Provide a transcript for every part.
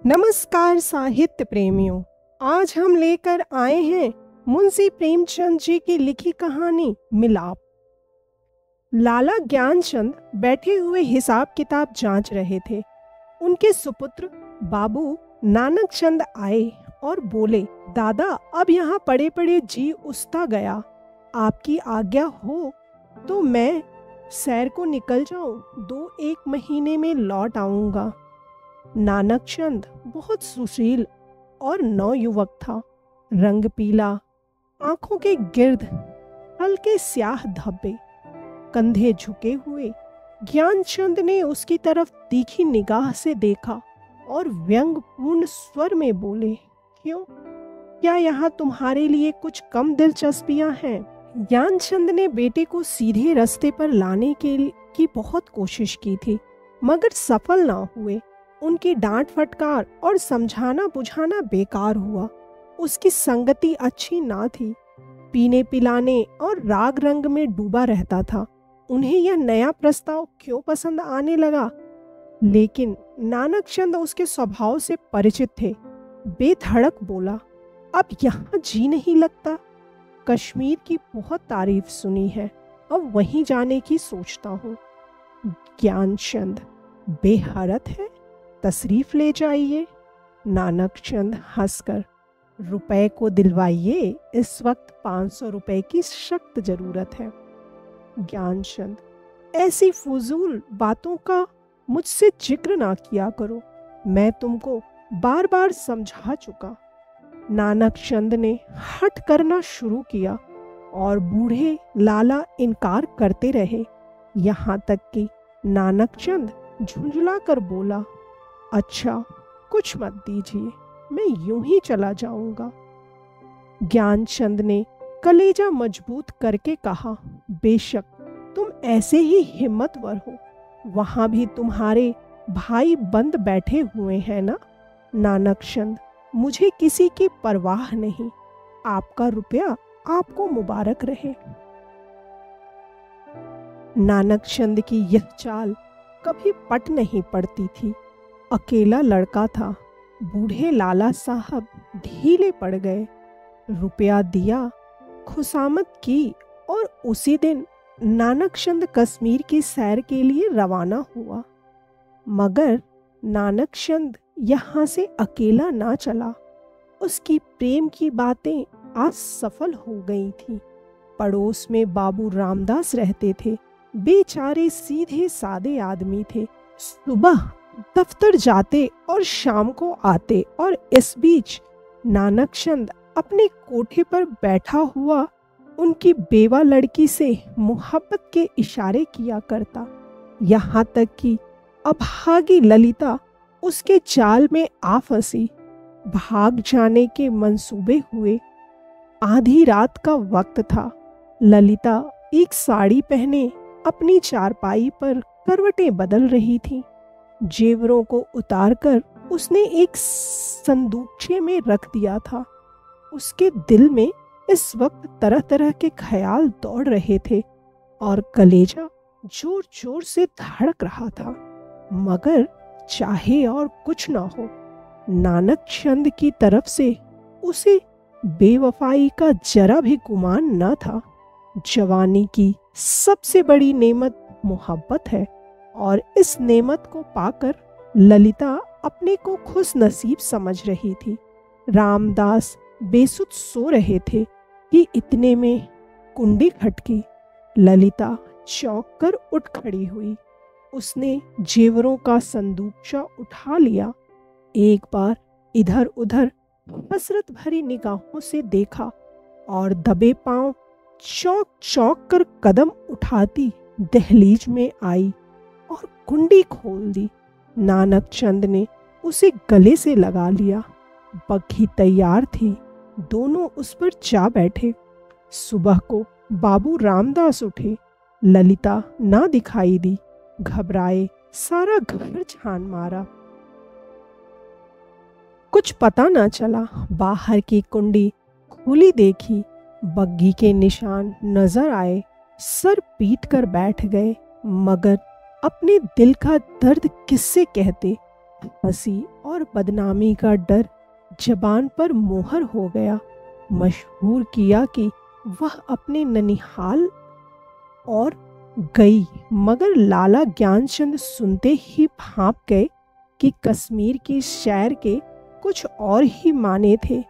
नमस्कार साहित्य प्रेमियों। आज हम लेकर आए हैं मुंशी प्रेमचंद जी की लिखी कहानी मिलाप। लाला ज्ञानचंद बैठे हुए हिसाब किताब जांच रहे थे। उनके सुपुत्र बाबू नानक चंद आए और बोले, दादा अब यहाँ पड़े पड़े जी उस्ता गया, आपकी आज्ञा हो तो मैं सैर को निकल जाऊं, 2-1 महीने में लौट आऊंगा। नानक चंद बहुत सुशील और नौयुवक था। रंग पीला, आंखों के गिर्द हल्के स्याह धब्बे, कंधे झुके हुए। ज्ञानचंद ने उसकी तरफ तीखी निगाह से देखा और व्यंग्यपूर्ण स्वर में बोले, क्यों, क्या यहाँ तुम्हारे लिए कुछ कम दिलचस्पियां हैं? ज्ञानचंद ने बेटे को सीधे रास्ते पर लाने की बहुत कोशिश की थी, मगर सफल ना हुए। उनकी डांट फटकार और समझाना बुझाना बेकार हुआ। उसकी संगति अच्छी ना थी, पीने पिलाने और राग रंग में डूबा रहता था। उन्हें यह नया प्रस्ताव क्यों पसंद आने लगा? लेकिन नानक चंद उसके स्वभाव से परिचित थे। बेधड़क बोला, अब यहाँ जी नहीं लगता। कश्मीर की बहुत तारीफ सुनी है, अब वहीं जाने की सोचता हूँ। ज्ञानचंद, बेहरत है, तशरीफ ले जाइए। नानक चंद हंसकर, रुपए को दिलवाइए, इस वक्त 500 रुपए की सख्त जरूरत है। ज्ञानचंद, ऐसी फजूल बातों का मुझसे जिक्र ना किया करो, मैं तुमको बार बार समझा चुका। नानक चंद ने हट करना शुरू किया और बूढ़े लाला इनकार करते रहे। यहाँ तक कि नानक चंद झुंझला कर बोला, अच्छा कुछ मत दीजिए, मैं यूं ही चला जाऊंगा। ज्ञानचंद ने कलेजा मजबूत करके कहा, बेशक तुम ऐसे ही हिम्मतवर हो, वहां भी तुम्हारे भाई बंद बैठे हुए हैं ना। नानक चंद, मुझे किसी की परवाह नहीं, आपका रुपया आपको मुबारक रहे। नानक चंद की यह चाल कभी पट नहीं पड़ती थी। अकेला लड़का था। बूढ़े लाला साहब ढीले पड़ गए। रुपया दिया, खुशामद की और उसी दिन नानक चंद कश्मीर की सैर के लिए रवाना हुआ। मगर नानक चंद यहाँ से अकेला ना चला। उसकी प्रेम की बातें आज सफल हो गई थीं। पड़ोस में बाबू रामदास रहते थे। बेचारे सीधे सादे आदमी थे। सुबह दफ्तर जाते और शाम को आते, और इस बीच नानक चंद अपने कोठे पर बैठा हुआ उनकी बेवा लड़की से मोहब्बत के इशारे किया करता। यहाँ तक कि अभागी ललिता उसके जाल में आ फंसी। भाग जाने के मंसूबे हुए। आधी रात का वक्त था। ललिता एक साड़ी पहने अपनी चारपाई पर करवटें बदल रही थी। जेवरों को उतारकर उसने एक संदूकचे में रख दिया था। उसके दिल में इस वक्त तरह तरह के ख्याल दौड़ रहे थे और कलेजा जोर जोर से धड़क रहा था। मगर चाहे और कुछ ना हो, नानक चंद की तरफ से उसे बेवफाई का जरा भी गुमान न था। जवानी की सबसे बड़ी नेमत मोहब्बत है, और इस नेमत को पाकर ललिता अपने को खुश नसीब समझ रही थी। रामदास बेसुध सो रहे थे कि इतने में कुंडी खटकी। ललिता चौंक कर उठ खड़ी हुई। उसने जेवरों का संदूकचा उठा लिया। एक बार इधर उधर हसरत भरी निगाहों से देखा और दबे पांव चौंक चौंक कर कदम उठाती दहलीज में आई और कुंडी खोल दी। नानक चंद ने उसे गले से लगा लिया। बग्घी तैयार थी। दोनों उस पर जा बैठे। सुबह को बाबू रामदास उठे। ललिता ना दिखाई दी। घबराए सारा घर छान मारा। कुछ पता ना चला। बाहर की कुंडी खुली देखी। बग्घी के निशान नजर आए। सर पीट कर बैठ गए। मगर अपने दिल का दर्द किससे कहते? हंसी और बदनामी का डर जबान पर मोहर हो गया। मशहूर किया कि वह अपने ननिहाल और गई, मगर लाला ज्ञानचंद सुनते ही भांप गए कि कश्मीर की सैर के कुछ और ही माने थे।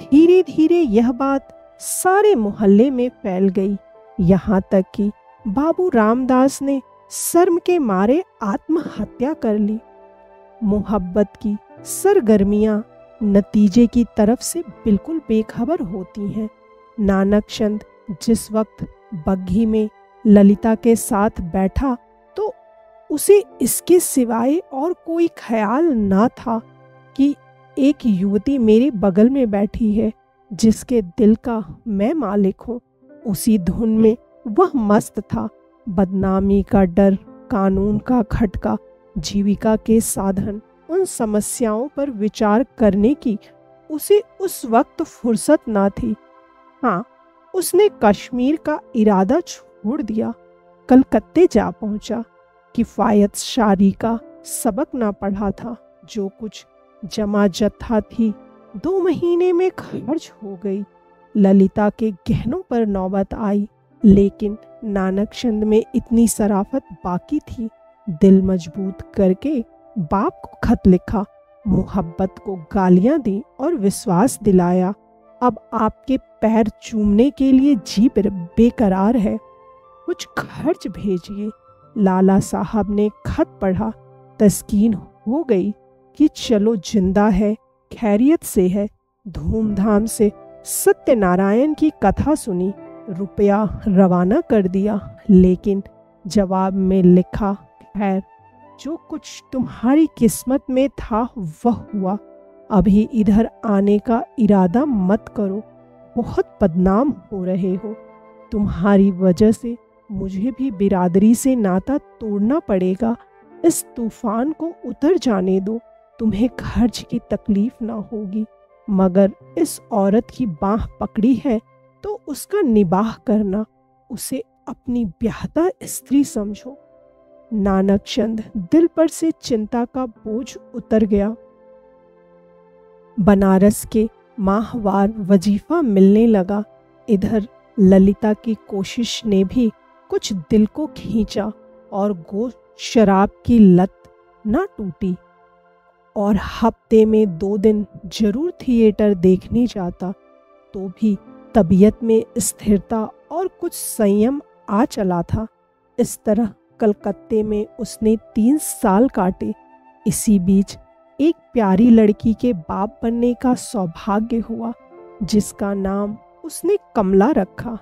धीरे धीरे यह बात सारे मोहल्ले में फैल गई, यहाँ तक कि बाबू रामदास ने शर्म के मारे आत्महत्या कर ली। मोहब्बत की सरगर्मियां नतीजे की तरफ से बिल्कुल बेखबर होती हैं। नानकचंद जिस वक्त बग्घी में ललिता के साथ बैठा तो उसे इसके सिवाय और कोई ख्याल ना था कि एक युवती मेरे बगल में बैठी है जिसके दिल का मैं मालिक हूँ। उसी धुन में वह मस्त था। बदनामी का डर, कानून का खटका, जीविका के साधन, उन समस्याओं पर विचार करने की उसे उस वक्त फुर्सत ना थी। हाँ, उसने कश्मीर का इरादा छोड़ दिया, कलकत्ते जा पहुंचा। किफायत शारी का सबक ना पढ़ा था। जो कुछ जमा जत्था थी 2 महीने में खर्च हो गई। ललिता के गहनों पर नौबत आई, लेकिन नानकचंद में इतनी शराफत बाकी थी। दिल मजबूत करके बाप को खत लिखा, मोहब्बत को गालियां दी और विश्वास दिलाया। अब आपके पैर चूमने के लिए जी बेकरार है, कुछ खर्च भेजिए। लाला साहब ने खत पढ़ा। तस्कीन हो गई कि चलो जिंदा है, खैरियत से है। धूमधाम से सत्यनारायण की कथा सुनी, रुपया रवाना कर दिया, लेकिन जवाब में लिखा, खैर जो कुछ तुम्हारी किस्मत में था वह हुआ। अभी इधर आने का इरादा मत करो, बहुत बदनाम हो रहे हो। तुम्हारी वजह से मुझे भी बिरादरी से नाता तोड़ना पड़ेगा। इस तूफान को उतर जाने दो, तुम्हें खर्च की तकलीफ ना होगी। मगर इस औरत की बाह पकड़ी है तो उसका निबाह करना, उसे अपनी ब्याहता स्त्री समझो। नानकचंद दिल पर से चिंता का बोझ उतर गया। बनारस के माहवार वजीफा मिलने लगा। इधर ललिता की कोशिश ने भी कुछ दिल को खींचा और गोश्त शराब की लत ना टूटी। और हफ्ते में 2 दिन जरूर थिएटर देखने जाता, तो भी तबीयत में स्थिरता और कुछ संयम आ चला था। इस तरह कलकत्ते में उसने 3 साल काटे। इसी बीच एक प्यारी लड़की के बाप बनने का सौभाग्य हुआ, जिसका नाम उसने कमला रखा।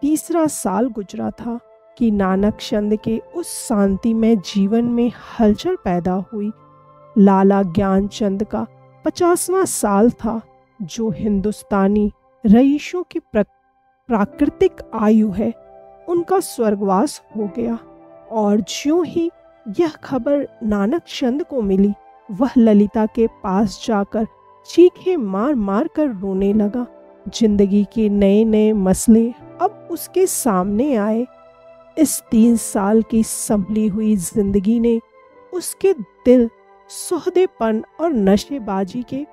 3रा साल गुजरा था कि नानकचंद के उस शांतिमय जीवन में हलचल पैदा हुई। लाला ज्ञानचंद का 50वां साल था, जो हिंदुस्तानी रईसों की प्राकृतिक आयु है। उनका स्वर्गवास हो गया और ज्यों ही यह खबर नानकचंद को मिली, वह ललिता के पास जाकर चीखें मार मार कर रोने लगा। जिंदगी के नए नए मसले अब उसके सामने आए। इस 3 साल की संभली हुई जिंदगी ने उसके दिल, सौदेपन और नशेबाजी के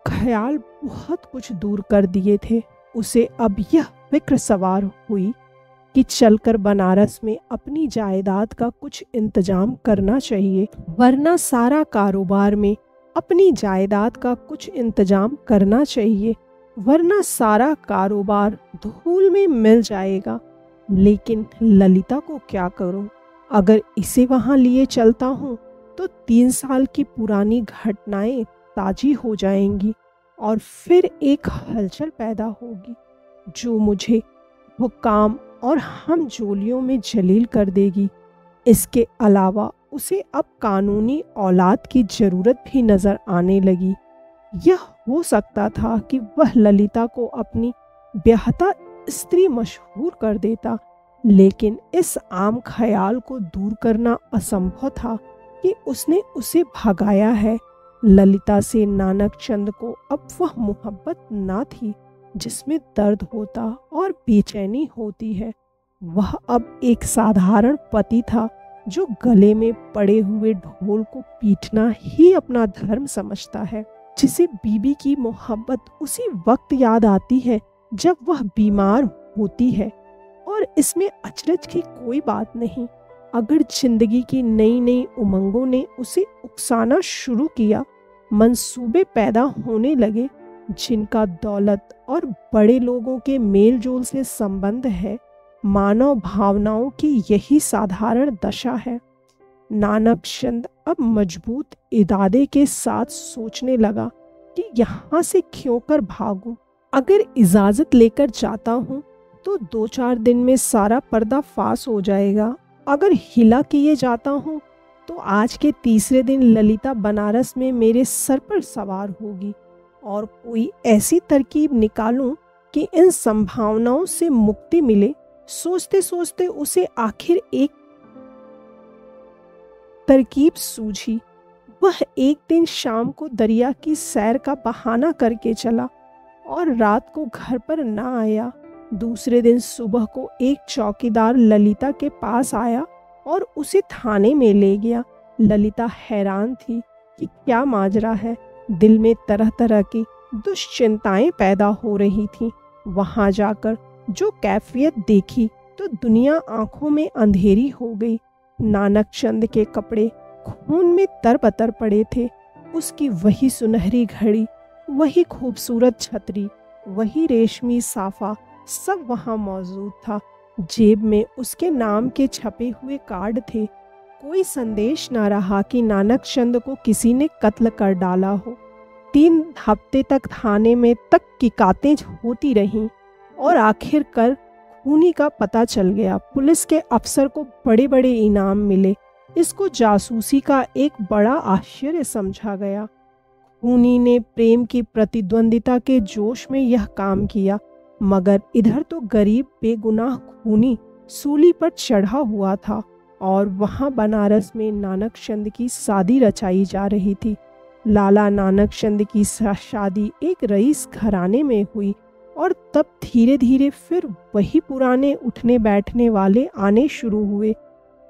ख्याल बहुत कुछ दूर कर दिए थे। उसे अब यह फिक्र सवार हुई कि चलकर बनारस में अपनी जायदाद का कुछ इंतजाम करना चाहिए, वरना सारा कारोबार में अपनी जायदाद का कुछ इंतजाम करना चाहिए, वरना सारा कारोबार धूल में मिल जाएगा। लेकिन ललिता को क्या करूं? अगर इसे वहां लिए चलता हूं तो 3 साल की पुरानी घटनाएं ताजी हो जाएंगी और फिर एक हलचल पैदा होगी जो मुझे हुक्काम और हम जोलियों में जलील कर देगी। इसके अलावा उसे अब कानूनी औलाद की जरूरत भी नजर आने लगी। यह हो सकता था कि वह ललिता को अपनी ब्याहता स्त्री मशहूर कर देता, लेकिन इस आम ख्याल को दूर करना असंभव था कि उसने उसे भगाया है। ललिता से नानकचंद को अब वह मोहब्बत ना थी जिसमें दर्द होता और बेचैनी होती है। वह अब एक साधारण पति था जो गले में पड़े हुए ढोल को पीटना ही अपना धर्म समझता है, जिसे बीबी की मोहब्बत उसी वक्त याद आती है जब वह बीमार होती है। और इसमें अचरज की कोई बात नहीं। अगर जिंदगी की नई नई उमंगों ने उसे उकसाना शुरू किया, मंसूबे पैदा होने लगे जिनका दौलत और बड़े लोगों के मेल जोल से संबंध है, मानव भावनाओं की यही साधारण दशा है। नानक चंद अब मजबूत इरादे के साथ सोचने लगा कि यहाँ से क्यों कर भागूं। अगर इजाज़त लेकर जाता हूँ तो 2-4 दिन में सारा पर्दा फाश हो जाएगा। अगर हिला किए जाता हूँ तो आज के तीसरे दिन ललिता बनारस में मेरे सर पर सवार होगी, और कोई ऐसी तरकीब निकालूं कि इन संभावनाओं से मुक्ति मिले। सोचते सोचते उसे आखिर एक तरकीब सूझी। वह एक दिन शाम को दरिया की सैर का बहाना करके चला और रात को घर पर न आया। दूसरे दिन सुबह को एक चौकीदार ललिता के पास आया और उसे थाने में ले गया। ललिता हैरान थी कि क्या माजरा है। दिल में तरह तरह की दुश्चिंताएं पैदा हो रही थीं। वहां जाकर जो कैफियत देखी तो दुनिया आंखों में अंधेरी हो गई। नानक चंद के कपड़े खून में तरबतर पड़े थे। उसकी वही सुनहरी घड़ी, वही खूबसूरत छतरी, वही रेशमी साफा, सब वहां मौजूद था। जेब में उसके नाम के छपे हुए कार्ड थे। कोई संदेश न रहा कि नानक चंद को किसी ने कत्ल कर डाला हो। 3 हफ्ते तक थाने में तक किकातें होती रहीं और आखिरकार खूनी का पता चल गया। पुलिस के अफसर को बड़े बड़े इनाम मिले। इसको जासूसी का एक बड़ा आश्चर्य समझा गया। खूनी ने प्रेम की प्रतिद्वंदिता के जोश में यह काम किया, मगर इधर तो गरीब बेगुनाह खूनी सूली पर चढ़ा हुआ था और वहां बनारस में नानक चंद की शादी रचाई जा रही थी। लाला नानक चंद की शादी एक रईस घराने में हुई और तब धीरे धीरे फिर वही पुराने उठने बैठने वाले आने शुरू हुए।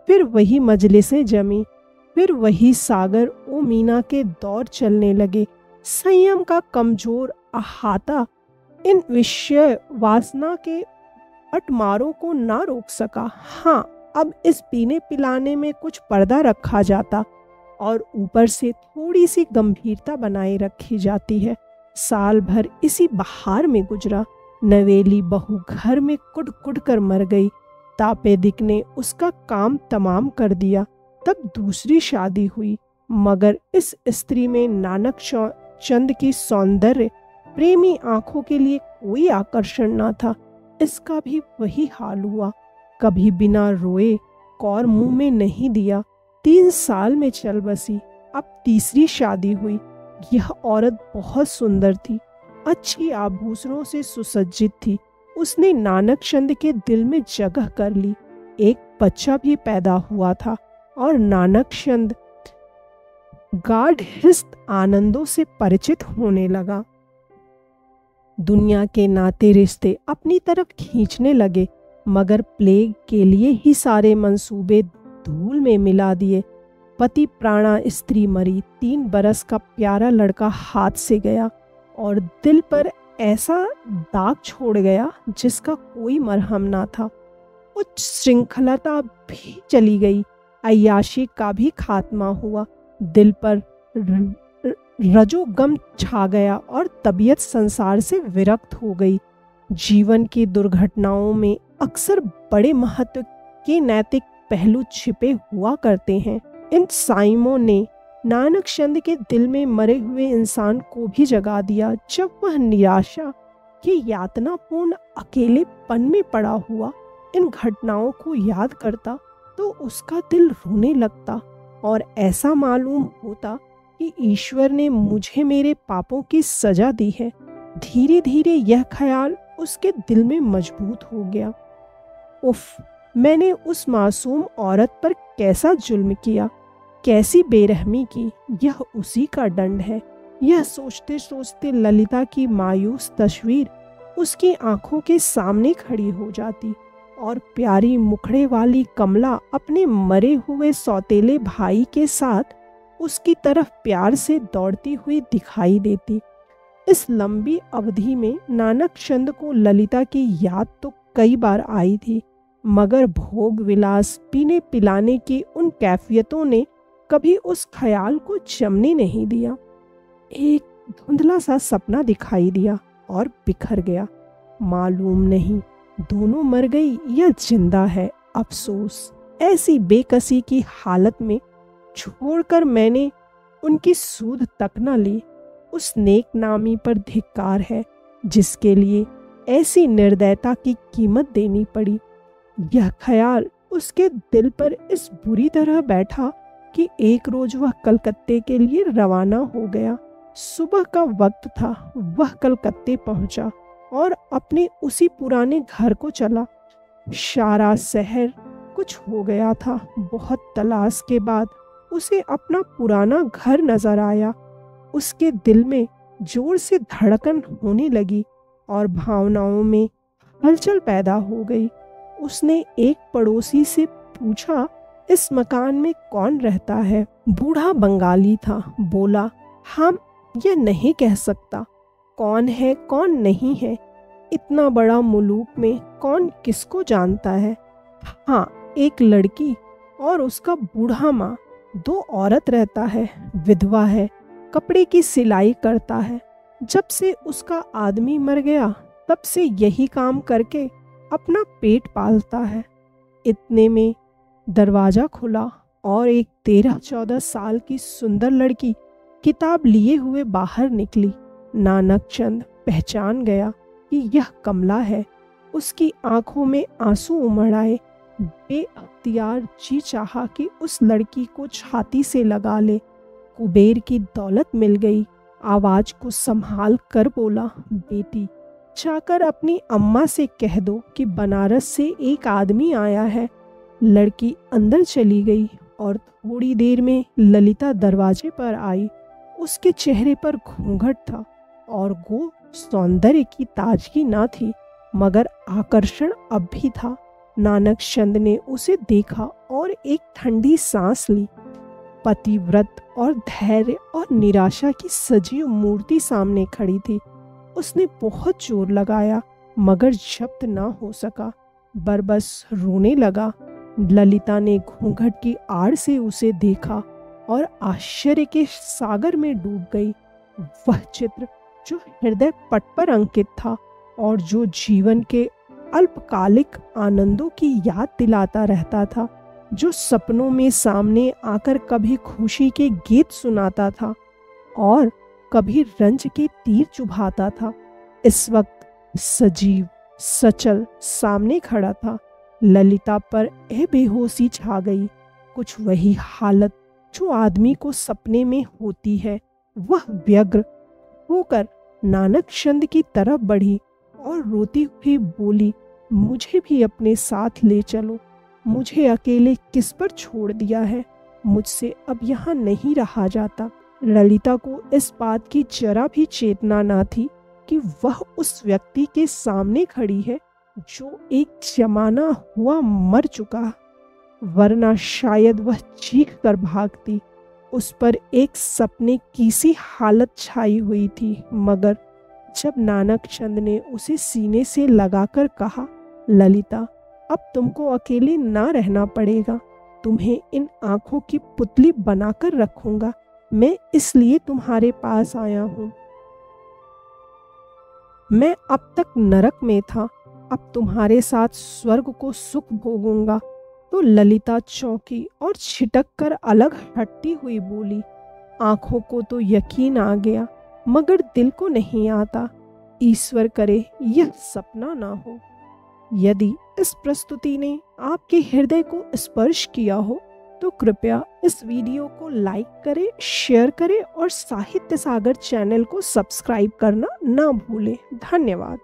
फिर वही मजलिसें जमी, फिर वही सागर ओ मीना के दौर चलने लगे। संयम का कमजोर अहाता इन विषय वासना के अटमारों को ना रोक सका। हाँ, अब इस पीने पिलाने में कुछ पर्दा रखा जाता और ऊपर से थोड़ी सी गंभीरता बनाए रखी जाती है। साल भर इसी बहार में गुजरा। नवेली बहू घर में कुड़ कुड़ कर मर गई। तापेदिक ने उसका काम तमाम कर दिया। तब दूसरी शादी हुई, मगर इस स्त्री में नानक चंद की सौंदर्य प्रेमी आंखों के लिए कोई आकर्षण न था। इसका भी वही हाल हुआ। कभी बिना रोए कौर मुंह में नहीं दिया। 3 साल में चल बसी। अब तीसरी शादी हुई। यह औरत बहुत सुंदर थी, अच्छी आभूषणों से सुसज्जित थी। उसने नानक चंद के दिल में जगह कर ली। एक बच्चा भी पैदा हुआ था और नानक चंद गाढ़ हृदय आनंदों से परिचित होने लगा। दुनिया के नाते रिश्ते अपनी तरफ खींचने लगे, मगर प्लेग के लिए ही सारे मंसूबे धूल में मिला दिए। पति प्राणा स्त्री मरी। 3 बरस का प्यारा लड़का हाथ से गया और दिल पर ऐसा दाग छोड़ गया जिसका कोई मरहम ना था। उच्च श्रृंखलता भी चली गई। अय्याशी का भी खात्मा हुआ। दिल पर रजोगम छा गया और तबीयत संसार से विरक्त हो गई। जीवन की दुर्घटनाओं में अक्सर बड़े महत्व के नैतिक पहलू छिपे हुआ करते हैं। इन साइमों ने नानक चंद के दिल में मरे हुए इंसान को भी जगा दिया। जब वह निराशा के यातनापूर्ण अकेलेपन में पड़ा हुआ इन घटनाओं को याद करता तो उसका दिल रोने लगता और ऐसा मालूम होता कि ईश्वर ने मुझे मेरे पापों की सजा दी है। धीरे धीरे यह ख्याल उसके दिल में मजबूत हो गया। उफ, मैंने उस मासूम औरत पर कैसा जुल्म किया, कैसी बेरहमी की। यह उसी का दंड है। यह सोचते सोचते ललिता की मायूस तस्वीर उसकी आंखों के सामने खड़ी हो जाती और प्यारी मुखड़े वाली कमला अपने मरे हुए सौतेले भाई के साथ उसकी तरफ प्यार से दौड़ती हुई दिखाई देती। इस लंबी अवधि में नानक चंद को ललिता की याद तो कई बार आई थी, मगर भोग विलास पीने पिलाने की उन कैफियतों ने कभी उस ख्याल को जमने नहीं दिया। एक धुंधला सा सपना दिखाई दिया और बिखर गया। मालूम नहीं दोनों मर गई या जिंदा है। अफसोस, ऐसी बेकसी की हालत में छोड़कर मैंने उनकी सूध तक न ली। उस नेक नामी पर धिक्कार है जिसके लिए ऐसी निर्दयता की कीमत देनी पड़ी। यह ख्याल उसके दिल पर इस बुरी तरह बैठा कि एक रोज वह कलकत्ते के लिए रवाना हो गया। सुबह का वक्त था, वह कलकत्ते पहुंचा और अपने उसी पुराने घर को चला। सारा शहर कुछ हो गया था। बहुत तलाश के बाद उसे अपना पुराना घर नजर आया। उसके दिल में जोर से धड़कन होने लगी और भावनाओं में हलचल पैदा हो गई। उसने एक पड़ोसी से पूछा, इस मकान में कौन रहता है? बूढ़ा बंगाली था। बोला, हम यह नहीं कह सकता कौन है कौन नहीं है। इतना बड़ा मुलूक में कौन किसको जानता है। हाँ, एक लड़की और उसका बूढ़ा माँ, 2 औरत रहता है। विधवा है, कपड़े की सिलाई करता है। जब से उसका आदमी मर गया तब से यही काम करके अपना पेट पालता है। इतने में दरवाजा खुला और एक 13-14 साल की सुंदर लड़की किताब लिए हुए बाहर निकली। नानक चंद पहचान गया कि यह कमला है। उसकी आंखों में आंसू उमड़ आए। बेअख्तियार जी चाहा कि उस लड़की को छाती से लगा ले। कुबेर की दौलत मिल गई। आवाज को संभाल कर बोला, बेटी, जाकर अपनी अम्मा से कह दो कि बनारस से एक आदमी आया है। लड़की अंदर चली गई और थोड़ी देर में ललिता दरवाजे पर आई। उसके चेहरे पर घूंघट था और वो सौंदर्य की ताजगी ना थी, मगर आकर्षण अब भी था। नानक चंद ने उसे देखा और एक ठंडी सांस ली। पतिव्रत और धैर्य और निराशा की सजीव मूर्ति सामने खड़ी थी। उसने बहुत जोर लगाया मगर जब्त ना हो सका। बरबस रोने लगा। ललिता ने घूंघट की आड़ से उसे देखा और आश्चर्य के सागर में डूब गई। वह चित्र जो हृदय पट पर अंकित था और जो जीवन के अल्पकालिक आनंदों की याद दिलाता रहता था, जो सपनों में सामने आकर कभी खुशी के गीत सुनाता था और कभी रंज के तीर चुभाता था, इस वक्त सजीव सचल सामने खड़ा था। ललिता पर बेहोशी छा गई। कुछ वही हालत जो आदमी को सपने में होती है। वह व्यग्र होकर नानक चंद की तरफ बढ़ी और रोती हुई बोली, मुझे भी अपने साथ ले चलो। मुझे अकेले किस पर छोड़ दिया है। मुझसे अब यहाँ नहीं रहा जाता। ललिता को इस बात की जरा भी चेतना ना थी कि वह उस व्यक्ति के सामने खड़ी है जो एक जमाना हुआ मर चुका, वरना शायद वह चीख कर भागती। उस पर एक सपने की सी हालत छाई हुई थी, मगर जब नानक चंद ने उसे सीने से लगाकर कहा, ललिता, अब तुमको अकेले ना रहना पड़ेगा। तुम्हें इन आंखों की पुतली बनाकर रखूंगा। मैं इसलिए तुम्हारे पास आया हूँ। मैं अब तक नरक में था, अब तुम्हारे साथ स्वर्ग को सुख भोगूंगा। तो ललिता चौंकी और छिटक कर अलग हटती हुई बोली, आंखों को तो यकीन आ गया मगर दिल को नहीं आता। ईश्वर करे यह सपना ना हो। यदि इस प्रस्तुति ने आपके हृदय को स्पर्श किया हो तो कृपया इस वीडियो को लाइक करें, शेयर करें और साहित्य सागर चैनल को सब्सक्राइब करना ना भूलें। धन्यवाद।